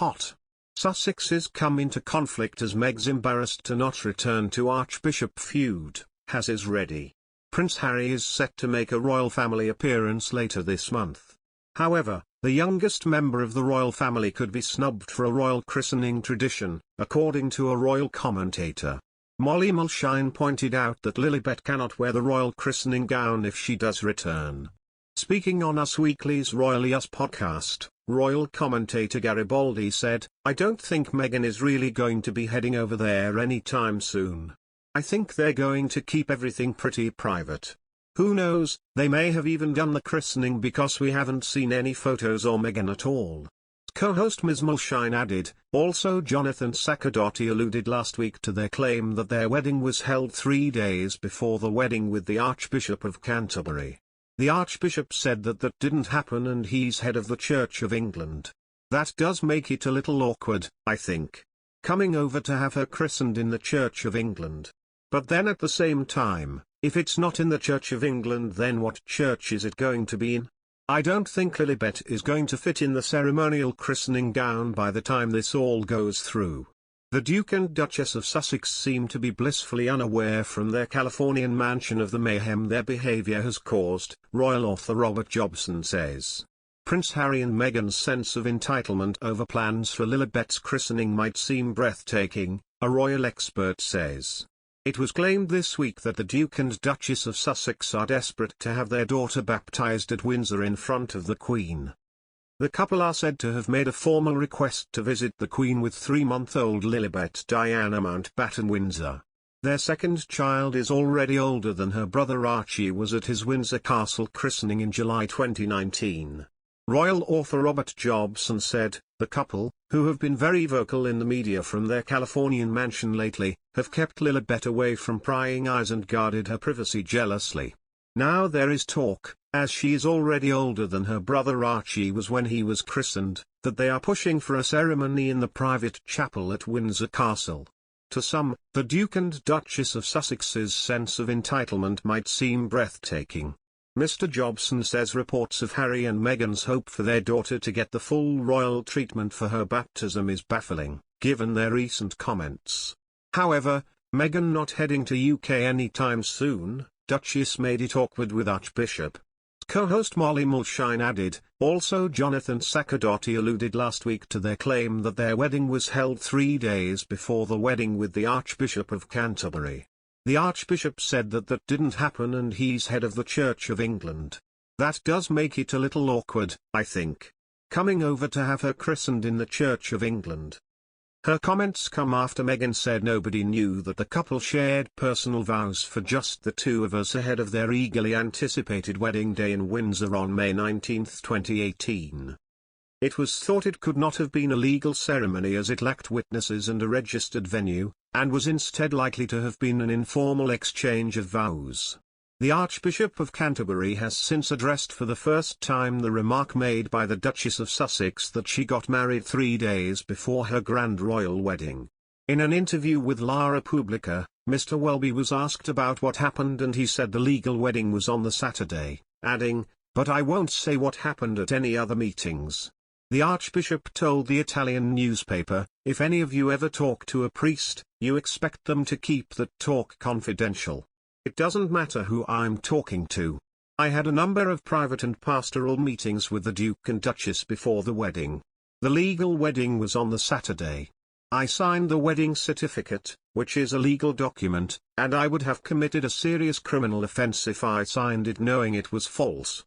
hot. Sussexes come into conflict as Meg's embarrassed to not return to Archbishop Feud, has his ready. Prince Harry is set to make a royal family appearance later this month. However, the youngest member of the royal family could be snubbed for a royal christening tradition, according to a royal commentator. Molly Mulshine pointed out that Lilibet cannot wear the royal christening gown if she does return. Speaking on Us Weekly's Royally Us podcast, royal commentator Garibaldi said, "I don't think Meghan is really going to be heading over there anytime soon. I think they're going to keep everything pretty private. Who knows, they may have even done the christening because we haven't seen any photos or Meghan at all." Co-host Ms. Mulshine added, also Jonathan Saccardotti alluded last week to their claim that their wedding was held 3 days before the wedding with the Archbishop of Canterbury. The Archbishop said that didn't happen and he's head of the Church of England. That does make it a little awkward, I think. Coming over to have her christened in the Church of England. But then at the same time, if it's not in the Church of England, then what church is it going to be in? I don't think Lilibet is going to fit in the ceremonial christening gown by the time this all goes through. The Duke and Duchess of Sussex seem to be blissfully unaware from their Californian mansion of the mayhem their behavior has caused, royal author Robert Jobson says. Prince Harry and Meghan's sense of entitlement over plans for Lilibet's christening might seem breathtaking, a royal expert says. It was claimed this week that the Duke and Duchess of Sussex are desperate to have their daughter baptized at Windsor in front of the Queen. The couple are said to have made a formal request to visit the Queen with 3-month-old Lilibet Diana Mountbatten Windsor. Their second child is already older than her brother Archie was at his Windsor Castle christening in July 2019. Royal author Robert Jobson said, the couple, who have been very vocal in the media from their Californian mansion lately, have kept Lilibet away from prying eyes and guarded her privacy jealously. Now there is talk, as she is already older than her brother Archie was when he was christened, that they are pushing for a ceremony in the private chapel at Windsor Castle. To some, the Duke and Duchess of Sussex's sense of entitlement might seem breathtaking. Mr. Jobson says reports of Harry and Meghan's hope for their daughter to get the full royal treatment for her baptism is baffling, given their recent comments. However, Meghan not heading to UK anytime soon, Duchess made it awkward with Archbishop. Co-host Molly Mulshine added, also Jonathan Saccardotti alluded last week to their claim that their wedding was held 3 days before the wedding with the Archbishop of Canterbury. The Archbishop said that didn't happen and he's head of the Church of England. That does make it a little awkward, I think. Coming over to have her christened in the Church of England. Her comments come after Meghan said nobody knew that the couple shared personal vows for just the two of us ahead of their eagerly anticipated wedding day in Windsor on May 19, 2018. It was thought it could not have been a legal ceremony as it lacked witnesses and a registered venue, and was instead likely to have been an informal exchange of vows. The Archbishop of Canterbury has since addressed for the first time the remark made by the Duchess of Sussex that she got married 3 days before her grand royal wedding. In an interview with La Repubblica, Mr. Welby was asked about what happened and he said the legal wedding was on the Saturday, adding, "But I won't say what happened at any other meetings." The Archbishop told the Italian newspaper, "If any of you ever talk to a priest, you expect them to keep that talk confidential. It doesn't matter who I'm talking to. I had a number of private and pastoral meetings with the Duke and Duchess before the wedding. The legal wedding was on the Saturday. I signed the wedding certificate, which is a legal document, and I would have committed a serious criminal offense if I signed it knowing it was false."